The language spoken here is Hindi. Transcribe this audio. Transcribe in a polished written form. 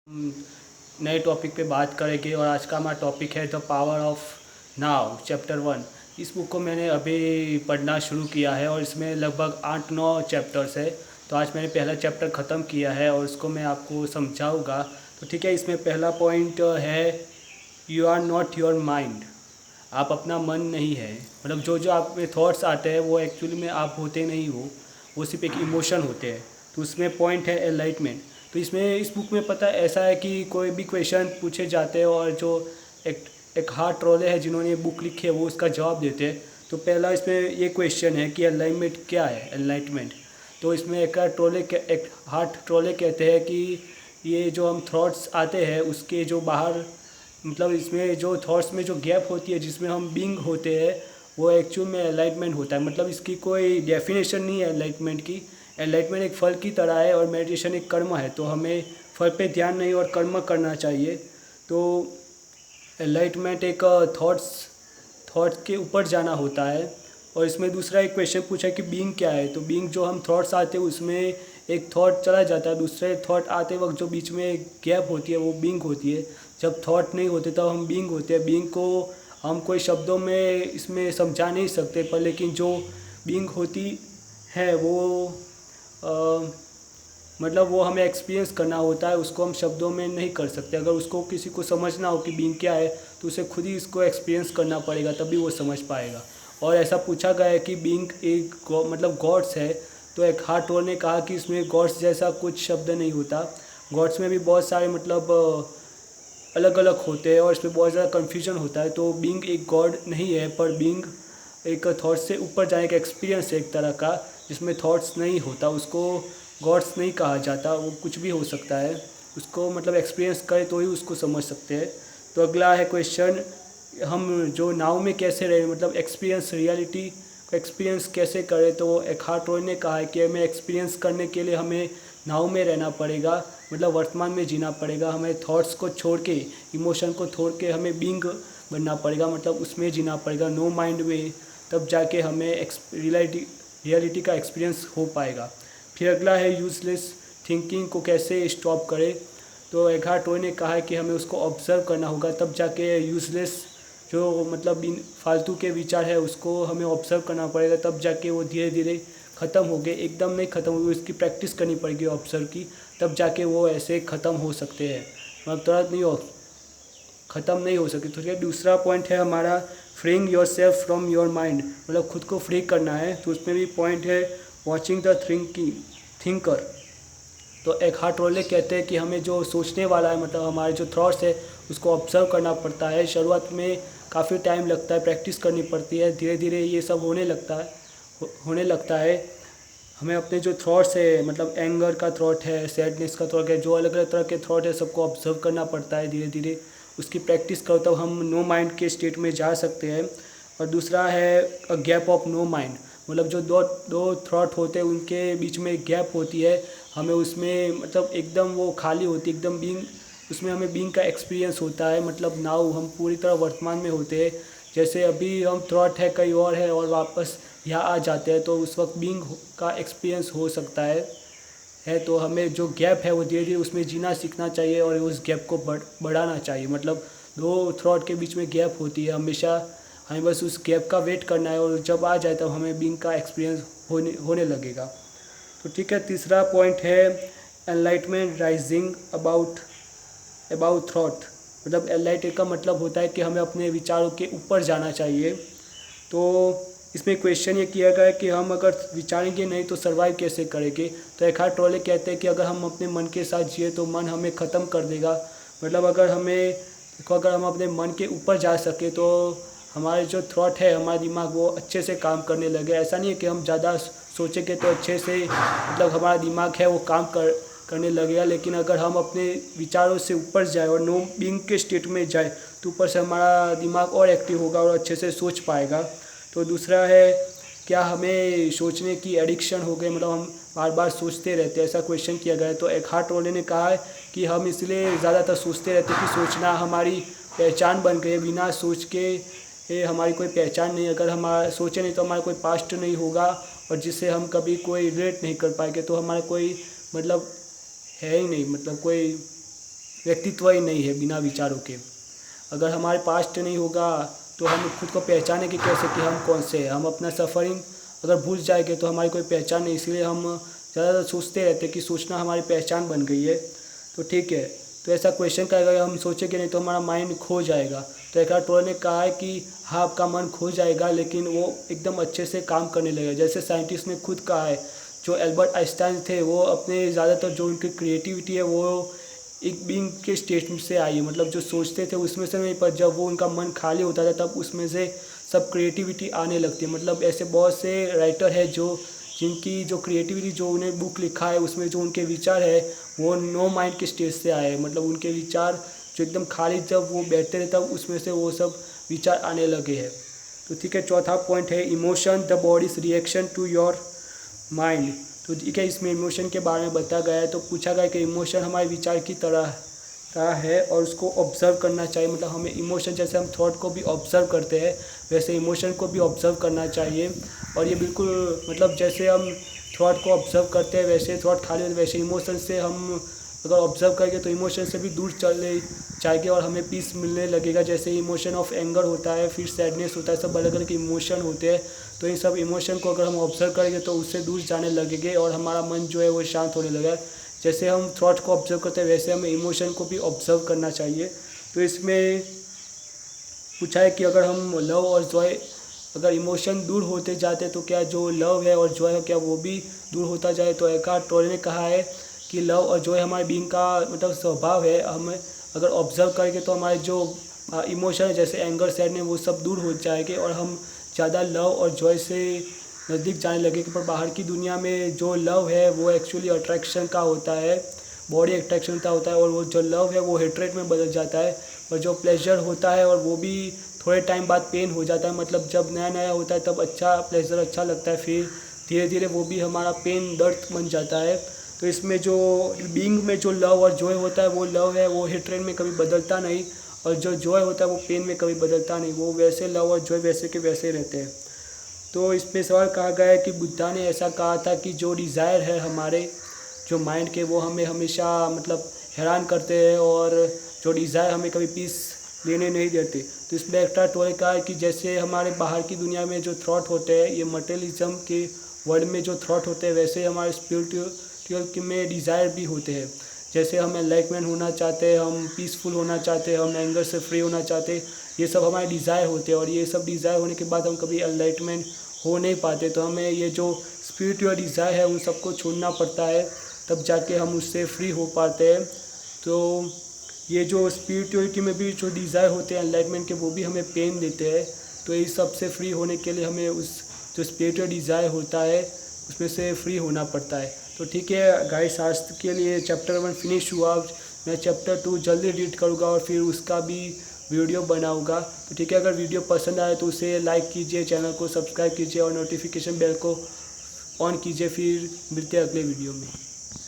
हम नए टॉपिक पे बात करेंगे और आज का हमारा टॉपिक है the power of now chapter 1। इस बुक को मैंने अभी पढ़ना शुरू किया है और इसमें लगभग 8-9 चैप्टर्स है। तो आज मैंने पहला चैप्टर ख़त्म किया है और उसको मैं आपको समझाऊंगा। तो ठीक है, इसमें पहला पॉइंट है you are not your mind. आप अपना मन नहीं है, मतलब जो जो आप में थॉट्स आते हैं वो एक्चुअली में आप होते नहीं हो, वो सिर्फ एक इमोशन होते हैं। तो उसमें पॉइंट है एनलाइटमेंट। तो इसमें इस बुक में पता है ऐसा है कि कोई भी क्वेश्चन पूछे जाते हैं और जो एक एक हार्ट ट्रोले है जिन्होंने बुक लिखी है वो उसका जवाब देते हैं। तो पहला इसमें ये क्वेश्चन है कि एनलाइटमेंट क्या है, एनलाइटमेंट। तो इसमें एक हार्ट ट्रोले कहते हैं कि ये जो हम थॉट्स आते हैं उसके जो बाहर, मतलब इसमें जो थॉट्स में जो गैप होती है जिसमें हम बीइंग होते हैं वो एक्चुअल में एनलाइटमेंट होता है। मतलब इसकी कोई डेफिनेशन नहीं है एनलाइटमेंट की। एनलाइटमेंट एक फल की तरह है और मेडिटेशन एक कर्म है, तो हमें फल पे ध्यान नहीं और कर्म करना चाहिए। तो एनलाइटमेंट एक थॉट्स के ऊपर जाना होता है। और इसमें दूसरा एक क्वेश्चन पूछा कि बीइंग क्या है। तो बीइंग जो हम थॉट्स आते हैं उसमें एक थॉट चला जाता है, दूसरे थॉट आते वक्त जो बीच में गैप होती है वो बीइंग होती है। जब थॉट नहीं होते तब हम बीइंग होते हैं। बीइंग को हम कोई शब्दों में इसमें समझा नहीं सकते, पर लेकिन जो बीइंग होती है वो मतलब वो हमें एक्सपीरियंस करना होता है, उसको हम शब्दों में नहीं कर सकते। अगर उसको किसी को समझना हो कि बीइंग क्या है तो उसे खुद ही इसको एक्सपीरियंस करना पड़ेगा, तभी वो समझ पाएगा। और ऐसा पूछा गया है कि बीइंग एक मतलब गॉड्स है। तो एक हार्ट टोल ने कहा कि इसमें गॉड्स जैसा कुछ शब्द नहीं होता। गॉड्स में भी बहुत सारे मतलब अलग अलग होते हैं और इसमें बहुत ज़्यादा कन्फ्यूजन होता है। तो बीइंग एक गॉड नहीं है, पर बीइंग एक थॉट से ऊपर जाने का एक्सपीरियंस है एक तरह का, जिसमें थॉट्स नहीं होता। उसको गॉड्स नहीं कहा जाता, वो कुछ भी हो सकता है। उसको मतलब एक्सपीरियंस करे तो ही उसको समझ सकते हैं। तो अगला है क्वेश्चन, हम जो नाव में कैसे रहे, मतलब एक्सपीरियंस रियलिटी को एक्सपीरियंस कैसे करें। तो एखार्ट टोले ने कहा है कि हमें एक्सपीरियंस करने के लिए हमें नाव में रहना पड़ेगा, मतलब वर्तमान में जीना पड़ेगा। हमें थॉट्स को छोड़ के, इमोशन को छोड़ के हमें बीइंग बनना पड़ेगा, मतलब उसमें जीना पड़ेगा, नो माइंड में। तब जाके हमें रियलिटी का एक्सपीरियंस हो पाएगा। फिर अगला है यूजलेस थिंकिंग को कैसे स्टॉप करें। तो एखार्ट टोले ने कहा है कि हमें उसको ऑब्जर्व करना होगा, तब जाके यूजलेस जो मतलब बिन फालतू के विचार है उसको हमें ऑब्जर्व करना पड़ेगा, तब जाके वो धीरे धीरे ख़त्म हो गए। एकदम नहीं ख़त्म होगी, उसकी प्रैक्टिस करनी पड़ेगी ऑब्जर्व की, तब जाके वो ऐसे ख़त्म हो सकते हैं, मतलब तुरंत नहीं हो ख़त्म नहीं हो सकती। तो ठीक है, दूसरा पॉइंट है हमारा freeing your self from your mind, मतलब खुद को फ्री करना है। तो उसमें भी पॉइंट है वॉचिंग द थिंकर। तो एक हार्ट रोले कहते हैं कि हमें जो सोचने वाला है, मतलब हमारे जो थॉट्स है उसको ऑब्जर्व करना पड़ता है। शुरुआत में काफ़ी टाइम लगता है, प्रैक्टिस करनी पड़ती है, धीरे धीरे ये सब होने लगता है। हमें अपने जो थॉट्स है, मतलब एंगर का थॉट है, सैडनेस का थॉट है, जो अलग अलग तरह के थॉट है सबको ऑब्जर्व करना पड़ता है धीरे धीरे। उसकी प्रैक्टिस करो तब हम नो माइंड के स्टेट में जा सकते हैं। और दूसरा है a gap of no mind, मतलब जो दो दो थॉट होते हैं उनके बीच में एक गैप होती है। हमें उसमें मतलब एकदम वो खाली होती है, एकदम बीइंग, उसमें हमें बीइंग का एक्सपीरियंस होता है। मतलब नाउ हम पूरी तरह वर्तमान में होते हैं। जैसे अभी हम थॉट है कहीं और है और वापस यहाँ आ जाते हैं, तो उस वक्त बीइंग का एक्सपीरियंस हो सकता है। तो हमें जो गैप है वो धीरे धीरे उसमें जीना सीखना चाहिए और उस गैप को बढ़ाना चाहिए। मतलब दो थॉट के बीच में गैप होती है, हमेशा हमें बस उस गैप का वेट करना है और जब आ जाए तब हमें बीइंग का एक्सपीरियंस होने लगेगा। तो ठीक है, तीसरा पॉइंट है एनलाइटमेंट राइजिंग अबाउट थॉट, मतलब एनलाइट का मतलब होता है कि हमें अपने विचारों के ऊपर जाना चाहिए। तो इसमें क्वेश्चन ये किया गया है कि हम अगर विचारेंगे नहीं तो सर्वाइव कैसे करेंगे। तो एखार्ट टोले कहते हैं कि अगर हम अपने मन के साथ जिए तो मन हमें ख़त्म कर देगा। मतलब अगर हम अपने मन के ऊपर जा सके तो हमारे जो थॉट है, हमारा दिमाग वो अच्छे से काम करने लगे। ऐसा नहीं है कि हम ज़्यादा सोचेंगे तो अच्छे से मतलब हमारा दिमाग है वो काम करने लगेगा, लेकिन अगर हम अपने विचारों से ऊपर जाए और नो बीइंग के स्टेट में जाए तो ऊपर से हमारा दिमाग और एक्टिव होगा और अच्छे से सोच पाएगा। तो दूसरा है क्या हमें सोचने की एडिक्शन हो गई, मतलब हम बार बार सोचते रहते हैं, ऐसा क्वेश्चन किया गया है। तो एखार्ट टोले ने कहा है कि हम इसलिए ज़्यादातर सोचते रहते हैं कि सोचना हमारी पहचान बन गई है। बिना सोच के ये हमारी कोई पहचान नहीं। अगर हमारा सोचे नहीं तो हमारा कोई पास्ट नहीं होगा और जिससे हम कभी कोई रिलेट नहीं कर पाएंगे, तो हमारा कोई मतलब है ही नहीं, मतलब कोई व्यक्तित्व ही नहीं है बिना विचारों के। अगर हमारे पास्ट नहीं होगा तो हम खुद को पहचानेंगे कैसे कि हम कौन से हैं। हम अपना सफ़रिंग अगर भूल जाएंगे तो हमारी कोई पहचान नहीं, इसलिए हम ज़्यादातर सोचते रहते हैं कि सोचना हमारी पहचान बन गई है। तो ठीक है, तो ऐसा क्वेश्चन का अगर हम सोचेंगे नहीं तो हमारा माइंड खो जाएगा। तो एकार्ट टोले ने कहा है कि हाँ, आपका मन खो जाएगा लेकिन वो एकदम अच्छे से काम करने लगेगा। जैसे साइंटिस्ट ने खुद कहा है, जो एल्बर्ट आइंस्टाइन थे वो अपने ज़्यादातर जो उनकी क्रिएटिविटी है वो एक बीइंग के स्टेट से आई है, मतलब जो सोचते थे उसमें से नहीं, पर जब वो उनका मन खाली होता था तब उसमें से सब क्रिएटिविटी आने लगती है। मतलब ऐसे बहुत से राइटर है जो जिनकी जो क्रिएटिविटी जो उन्हें बुक लिखा है उसमें जो उनके विचार है वो नो माइंड के स्टेज से आए हैं। मतलब उनके विचार जो एकदम खाली जब वो बैठते थे तब उसमें से वो सब विचार आने लगे हैं। तो ठीक है, चौथा पॉइंट है emotion the body's reaction to your mind. तो ठीक है, इसमें इमोशन के बारे में बताया गया है। तो पूछा गया कि इमोशन हमारे विचार की तरह है और उसको ऑब्जर्व करना चाहिए। मतलब हमें इमोशन, जैसे हम थॉट को भी ऑब्जर्व करते हैं वैसे इमोशन को भी ऑब्जर्व करना चाहिए। और ये बिल्कुल मतलब जैसे हम थॉट को ऑब्जर्व करते हैं वैसे थॉट खाली होते, वैसे इमोशन से हम अगर ऑब्जर्व करेंगे तो इमोशन से भी दूर चले जाएंगे और हमें पीस मिलने लगेगा। जैसे इमोशन ऑफ एंगर होता है, फिर सैडनेस होता है, सब अलग अलग इमोशन होते हैं। तो इन सब इमोशन को अगर हम ऑब्जर्व करेंगे तो उससे दूर जाने लगेंगे और हमारा मन जो है वो शांत होने लगेगा। जैसे हम थॉट को ऑब्जर्व करते हैं वैसे हमें इमोशन को भी ऑब्जर्व करना चाहिए। तो इसमें पूछा है कि अगर हम लव और जॉय, अगर इमोशन दूर होते जाते तो क्या जो लव है और जॉय है क्या वो भी दूर होता जाए। तो एकार्ट टोले ने कहा है कि लव और जॉय हमारे बीइंग का मतलब स्वभाव है। हम अगर ऑब्जर्व करेंगे तो हमारे जो इमोशन है जैसे एंगर, सैडनेस वो सब दूर हो जाएंगे और हम ज़्यादा लव और जॉय से नज़दीक जाने लगेंगे। पर बाहर की दुनिया में जो लव है वो एक्चुअली अट्रैक्शन का होता है, बॉडी अट्रैक्शन का होता है, और वो जो लव है वो हेट्रेड में बदल जाता है। और जो प्लेजर होता है और वो भी थोड़े टाइम बाद पेन हो जाता है। मतलब जब नया नया होता है तब अच्छा प्लेजर अच्छा लगता है, फिर धीरे धीरे वो भी हमारा पेन दर्द बन जाता है। तो इसमें जो बीइंग में जो लव और जॉय होता है वो लव है वो हेट्रेड में कभी बदलता नहीं, और जो जॉय होता है वो पेन में कभी बदलता नहीं। वो वैसे लव और जॉय वैसे के वैसे रहते हैं। तो इस पे सवाल कहा गया है कि बुद्धा ने ऐसा कहा था कि जो डिज़ायर है हमारे जो माइंड के वो हमें हमेशा मतलब हैरान करते हैं और जो डिज़ायर हमें कभी पीस लेने नहीं देते। तो इसमें एकार्ट टोले कहा है कि जैसे हमारे बाहर की दुनिया में जो थॉट होते हैं, ये मटेरियलिज्म के वर्ल्ड में जो थॉट होते हैं वैसे हमारे स्पिरिचुअल में डिज़ायर भी होते हैं। जैसे हम एनलाइटमेंट होना चाहते हैं, हम पीसफुल होना चाहते हैं, हम एंगर से फ्री होना चाहते हैं, ये सब हमारे डिज़ायर होते हैं। और ये सब डिज़ायर होने के बाद हम कभी एनलाइटमेंट हो नहीं पाते। तो हमें ये जो स्पिरिचुअल डिज़ायर है उन सबको छोड़ना पड़ता है, तब जाके हम उससे फ्री हो पाते हैं। तो ये जो स्पिरिचुअलिटी में भी जो डिज़ायर होते हैं एनलाइटमेंट के वो भी हमें पेन देते हैं। तो इस सब से फ्री होने के लिए हमें उस जो स्पिरिचुअल डिज़ायर होता है उसमें से फ्री होना पड़ता है। तो ठीक है गाइस, आज के लिए चैप्टर 1 फिनिश हुआ। मैं चैप्टर 2 जल्दी रीड करूँगा और फिर उसका भी वीडियो बनाऊँगा। तो ठीक है, अगर वीडियो पसंद आए तो उसे लाइक कीजिए, चैनल को सब्सक्राइब कीजिए और नोटिफिकेशन बेल को ऑन कीजिए। फिर मिलते हैं अगले वीडियो में।